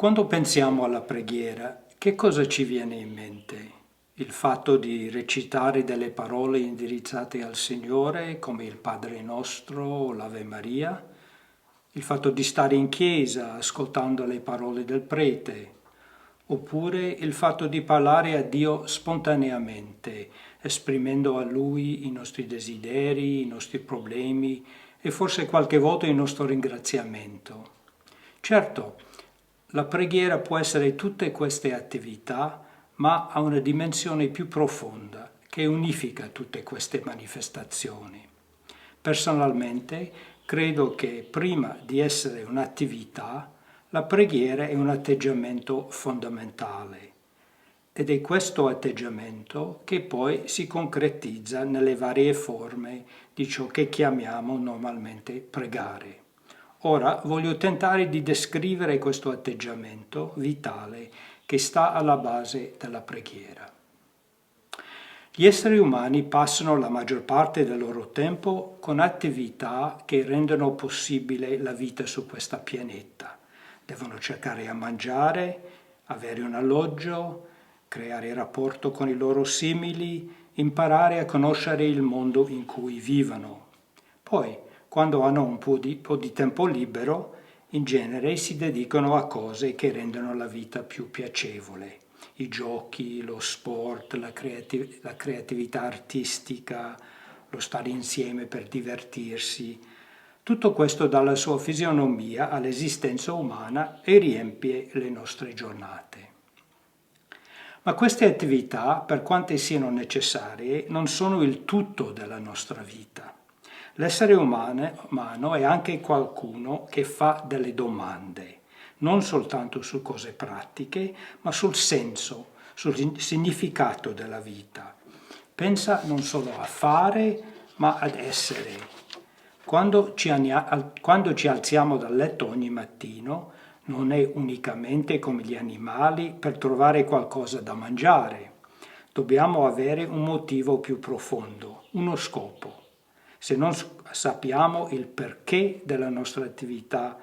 Quando pensiamo alla preghiera, che cosa ci viene in mente? Il fatto di recitare delle parole indirizzate al Signore, come il Padre Nostro o l'Ave Maria? Il fatto di stare in chiesa ascoltando le parole del prete? Oppure il fatto di parlare a Dio spontaneamente, esprimendo a Lui i nostri desideri, i nostri problemi e forse qualche volta il nostro ringraziamento? Certo, la preghiera può essere tutte queste attività, ma ha una dimensione più profonda che unifica tutte queste manifestazioni. Personalmente credo che prima di essere un'attività, la preghiera è un atteggiamento fondamentale ed è questo atteggiamento che poi si concretizza nelle varie forme di ciò che chiamiamo normalmente pregare. Ora voglio tentare di descrivere questo atteggiamento vitale che sta alla base della preghiera. Gli esseri umani passano la maggior parte del loro tempo con attività che rendono possibile la vita su questa pianeta. Devono cercare a mangiare, avere un alloggio, creare rapporto con i loro simili, imparare a conoscere il mondo in cui vivono. Poi, quando hanno un po' di tempo libero, in genere si dedicano a cose che rendono la vita più piacevole. I giochi, lo sport, la creatività artistica, lo stare insieme per divertirsi. Tutto questo dà la sua fisionomia all'esistenza umana e riempie le nostre giornate. Ma queste attività, per quante siano necessarie, non sono il tutto della nostra vita. L'essere umano è anche qualcuno che fa delle domande, non soltanto su cose pratiche, ma sul senso, sul significato della vita. Pensa non solo a fare, ma ad essere. Quando ci alziamo dal letto ogni mattino, non è unicamente come gli animali per trovare qualcosa da mangiare. Dobbiamo avere un motivo più profondo, uno scopo. Se non sappiamo il perché della nostra attività,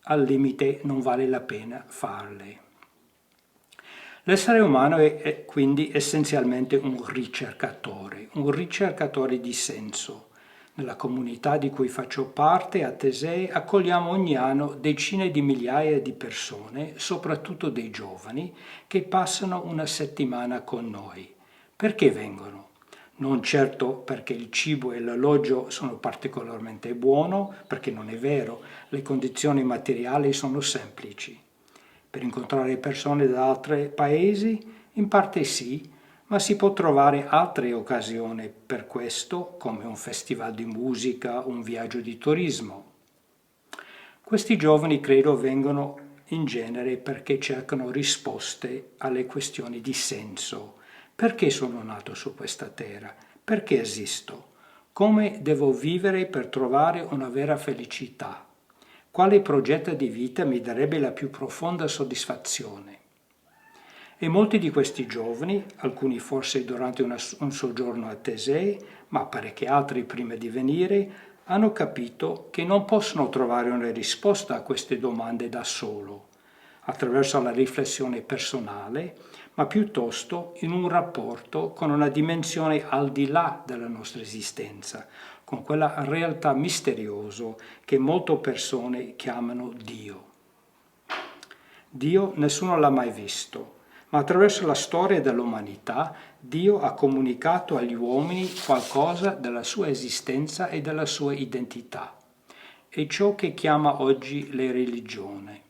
al limite non vale la pena farle. L'essere umano è quindi essenzialmente un ricercatore di senso. Nella comunità di cui faccio parte, a Tesei, accogliamo ogni anno decine di migliaia di persone, soprattutto dei giovani, che passano una settimana con noi. Perché vengono? Non certo perché il cibo e l'alloggio sono particolarmente buono, perché non è vero, le condizioni materiali sono semplici. Per incontrare persone da altri paesi? In parte sì, ma si può trovare altre occasioni per questo, come un festival di musica, un viaggio di turismo. Questi giovani credo vengono in genere perché cercano risposte alle questioni di senso. Perché sono nato su questa terra? Perché esisto? Come devo vivere per trovare una vera felicità? Quale progetto di vita mi darebbe la più profonda soddisfazione? E molti di questi giovani, alcuni forse durante un soggiorno a Tesei, ma parecchi altri prima di venire, hanno capito che non possono trovare una risposta a queste domande da solo, attraverso la riflessione personale, ma piuttosto in un rapporto con una dimensione al di là della nostra esistenza, con quella realtà misteriosa che molte persone chiamano Dio. Dio nessuno l'ha mai visto, ma attraverso la storia dell'umanità Dio ha comunicato agli uomini qualcosa della sua esistenza e della sua identità. È ciò che chiama oggi le religioni.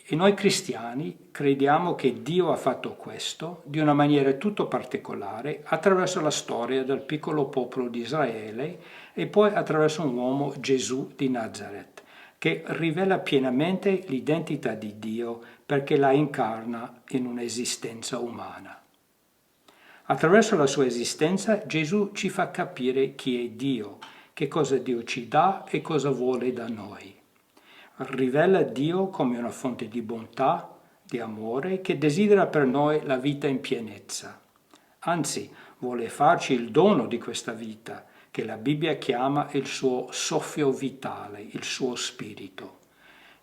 E noi cristiani crediamo che Dio ha fatto questo di una maniera tutto particolare attraverso la storia del piccolo popolo di Israele e poi attraverso un uomo, Gesù di Nazareth, che rivela pienamente l'identità di Dio perché la incarna in un'esistenza umana. Attraverso la sua esistenza Gesù ci fa capire chi è Dio, che cosa Dio ci dà e cosa vuole da noi. Rivela Dio come una fonte di bontà, di amore, che desidera per noi la vita in pienezza. Anzi, vuole farci il dono di questa vita, che la Bibbia chiama il suo soffio vitale, il suo spirito.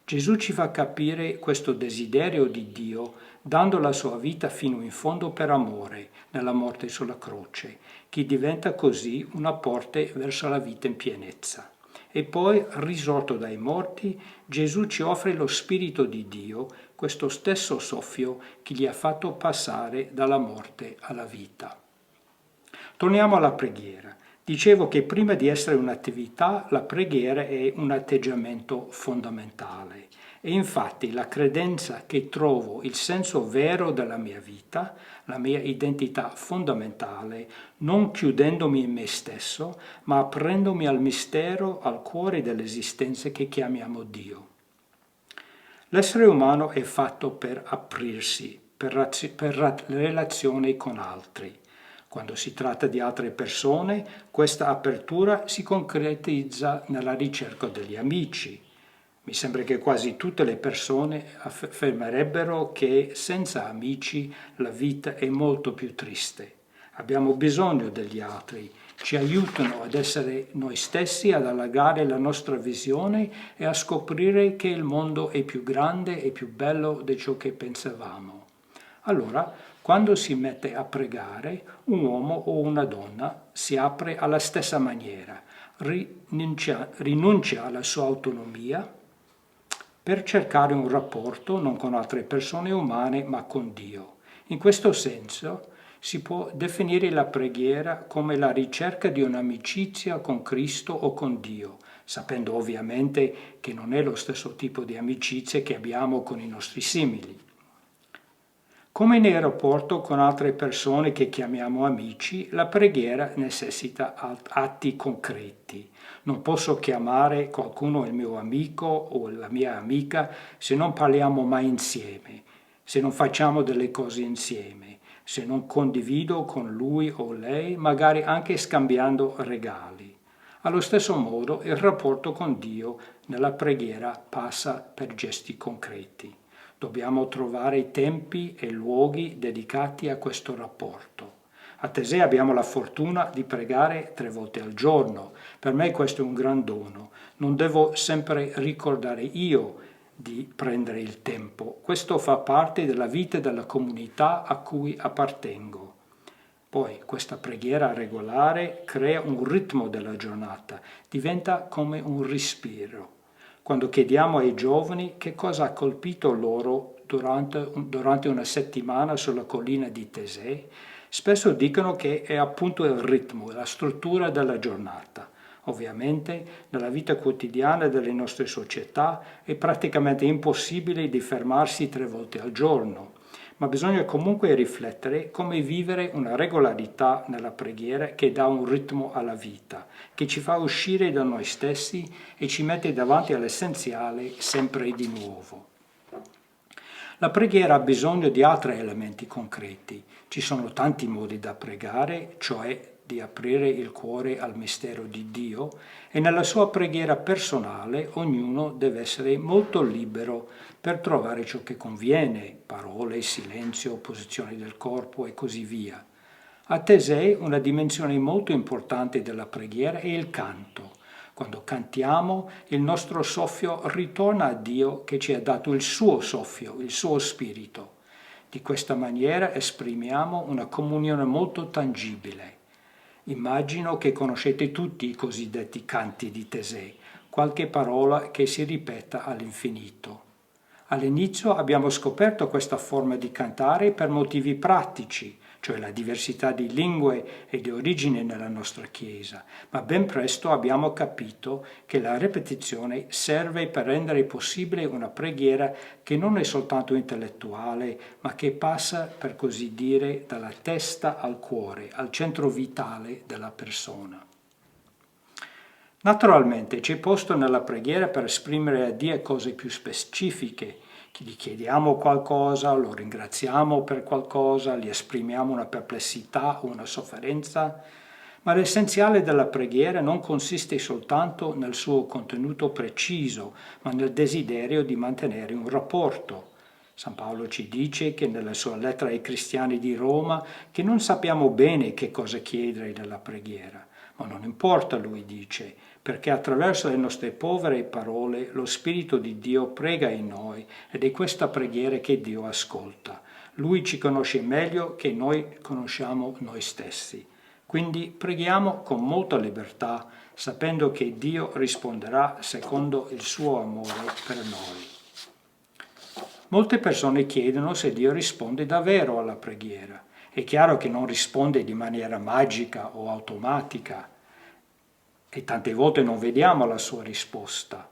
Gesù ci fa capire questo desiderio di Dio dando la sua vita fino in fondo per amore nella morte sulla croce, che diventa così una porta verso la vita in pienezza. E poi, risorto dai morti, Gesù ci offre lo Spirito di Dio, questo stesso soffio che gli ha fatto passare dalla morte alla vita. Torniamo alla preghiera. Dicevo che prima di essere un'attività, la preghiera è un atteggiamento fondamentale. E infatti la credenza che trovo il senso vero della mia vita, la mia identità fondamentale, non chiudendomi in me stesso, ma aprendomi al mistero, al cuore dell'esistenza che chiamiamo Dio. L'essere umano è fatto per aprirsi, per relazione con altri. Quando si tratta di altre persone, questa apertura si concretizza nella ricerca degli amici. Mi sembra che quasi tutte le persone affermerebbero che senza amici la vita è molto più triste. Abbiamo bisogno degli altri, ci aiutano ad essere noi stessi, ad allargare la nostra visione e a scoprire che il mondo è più grande e più bello di ciò che pensavamo. Allora, quando si mette a pregare, un uomo o una donna si apre alla stessa maniera, rinuncia alla sua autonomia per cercare un rapporto non con altre persone umane ma con Dio. In questo senso si può definire la preghiera come la ricerca di un'amicizia con Cristo o con Dio, sapendo ovviamente che non è lo stesso tipo di amicizia che abbiamo con i nostri simili. Come nel rapporto con altre persone che chiamiamo amici, la preghiera necessita atti concreti. Non posso chiamare qualcuno il mio amico o la mia amica se non parliamo mai insieme, se non facciamo delle cose insieme, se non condivido con lui o lei, magari anche scambiando regali. Allo stesso modo, il rapporto con Dio nella preghiera passa per gesti concreti. Dobbiamo trovare tempi e luoghi dedicati a questo rapporto. A Tesei abbiamo la fortuna di pregare 3 volte al giorno. Per me questo è un gran dono. Non devo sempre ricordare io di prendere il tempo. Questo fa parte della vita della comunità a cui appartengo. Poi questa preghiera regolare crea un ritmo della giornata, diventa come un respiro. Quando chiediamo ai giovani che cosa ha colpito loro durante una settimana sulla collina di Tesei, spesso dicono che è appunto il ritmo, la struttura della giornata. Ovviamente nella vita quotidiana delle nostre società è praticamente impossibile di fermarsi 3 volte al giorno, ma bisogna comunque riflettere come vivere una regolarità nella preghiera che dà un ritmo alla vita, che ci fa uscire da noi stessi e ci mette davanti all'essenziale sempre di nuovo. La preghiera ha bisogno di altri elementi concreti. Ci sono tanti modi da pregare, cioè di aprire il cuore al mistero di Dio, e nella sua preghiera personale ognuno deve essere molto libero per trovare ciò che conviene, parole, silenzio, posizioni del corpo e così via. A Tesei una dimensione molto importante della preghiera è il canto. Quando cantiamo, il nostro soffio ritorna a Dio che ci ha dato il suo soffio, il suo spirito. Di questa maniera esprimiamo una comunione molto tangibile. Immagino che conoscete tutti i cosiddetti canti di Tesei, qualche parola che si ripeta all'infinito. All'inizio abbiamo scoperto questa forma di cantare per motivi pratici, cioè la diversità di lingue e di origine nella nostra Chiesa, ma ben presto abbiamo capito che la ripetizione serve per rendere possibile una preghiera che non è soltanto intellettuale, ma che passa, per così dire, dalla testa al cuore, al centro vitale della persona. Naturalmente c'è posto nella preghiera per esprimere a Dio cose più specifiche. Gli chiediamo qualcosa, lo ringraziamo per qualcosa, gli esprimiamo una perplessità o una sofferenza, ma l'essenziale della preghiera non consiste soltanto nel suo contenuto preciso, ma nel desiderio di mantenere un rapporto. San Paolo ci dice che nella sua lettera ai cristiani di Roma che non sappiamo bene che cosa chiedere nella preghiera, Ma non importa, lui dice, perché attraverso le nostre povere parole lo Spirito di Dio prega in noi ed è questa preghiera che Dio ascolta. Lui ci conosce meglio che noi conosciamo noi stessi. Quindi preghiamo con molta libertà, sapendo che Dio risponderà secondo il suo amore per noi. Molte persone chiedono se Dio risponde davvero alla preghiera. È chiaro che non risponde di maniera magica o automatica e tante volte non vediamo la sua risposta.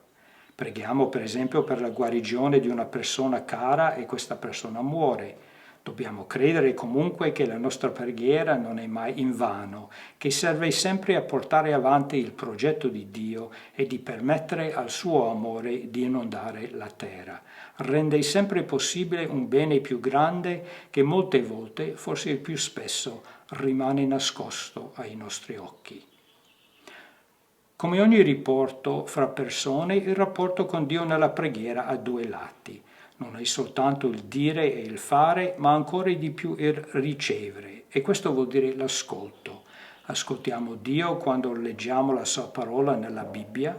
Preghiamo per esempio per la guarigione di una persona cara e questa persona muore. Dobbiamo credere comunque che la nostra preghiera non è mai invano, che serve sempre a portare avanti il progetto di Dio e di permettere al suo amore di inondare la terra. Rende sempre possibile un bene più grande che molte volte, forse più spesso, rimane nascosto ai nostri occhi. Come ogni rapporto fra persone, il rapporto con Dio nella preghiera ha due lati. Non è soltanto il dire e il fare, ma ancora di più il ricevere. E questo vuol dire l'ascolto. Ascoltiamo Dio quando leggiamo la sua parola nella Bibbia.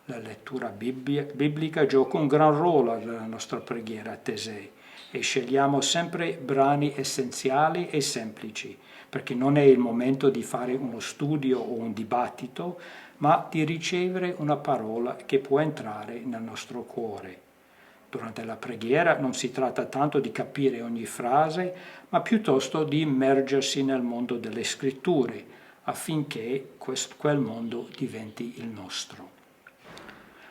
La lettura biblica gioca un gran ruolo nella nostra preghiera a Tesei e scegliamo sempre brani essenziali e semplici, perché non è il momento di fare uno studio o un dibattito, ma di ricevere una parola che può entrare nel nostro cuore. Durante la preghiera non si tratta tanto di capire ogni frase, ma piuttosto di immergersi nel mondo delle scritture, affinché quel mondo diventi il nostro.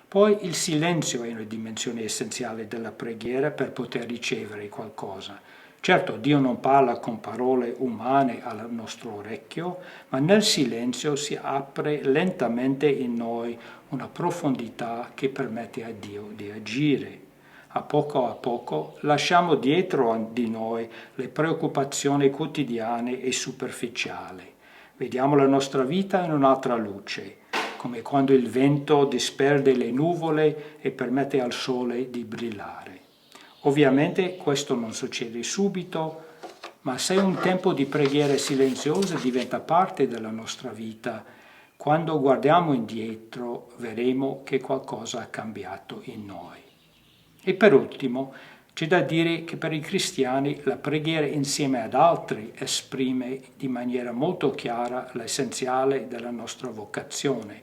Poi il silenzio è una dimensione essenziale della preghiera per poter ricevere qualcosa. Certo, Dio non parla con parole umane al nostro orecchio, ma nel silenzio si apre lentamente in noi una profondità che permette a Dio di agire. A poco lasciamo dietro di noi le preoccupazioni quotidiane e superficiali. Vediamo la nostra vita in un'altra luce, come quando il vento disperde le nuvole e permette al sole di brillare. Ovviamente questo non succede subito, ma se un tempo di preghiera silenziosa diventa parte della nostra vita, quando guardiamo indietro vedremo che qualcosa ha cambiato in noi. E per ultimo, c'è da dire che per i cristiani la preghiera insieme ad altri esprime di maniera molto chiara l'essenziale della nostra vocazione.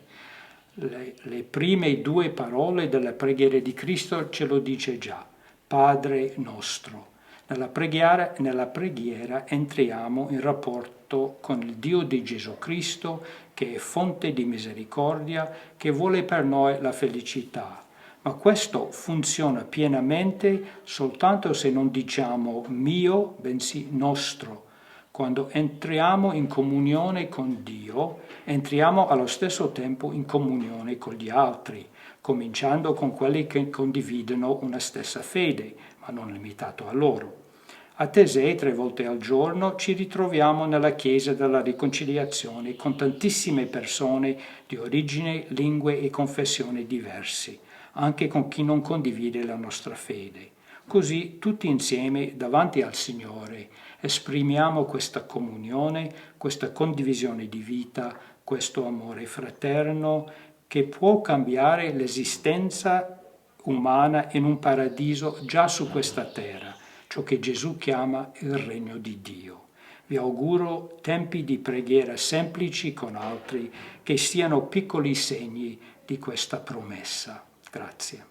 Le prime due parole della preghiera di Cristo ce lo dice già, Padre nostro. Nella preghiera entriamo in rapporto con il Dio di Gesù Cristo, che è fonte di misericordia, che vuole per noi la felicità. Ma questo funziona pienamente soltanto se non diciamo mio, bensì nostro. Quando entriamo in comunione con Dio, entriamo allo stesso tempo in comunione con gli altri, cominciando con quelli che condividono una stessa fede, ma non limitato a loro. A Tesei 3 volte al giorno ci ritroviamo nella Chiesa della Riconciliazione con tantissime persone di origine, lingue e confessioni diversi, anche con chi non condivide la nostra fede. Così tutti insieme davanti al Signore esprimiamo questa comunione, questa condivisione di vita, questo amore fraterno che può cambiare l'esistenza umana in un paradiso già su questa terra, ciò che Gesù chiama il regno di Dio. Vi auguro tempi di preghiera semplici con altri che siano piccoli segni di questa promessa. Grazie.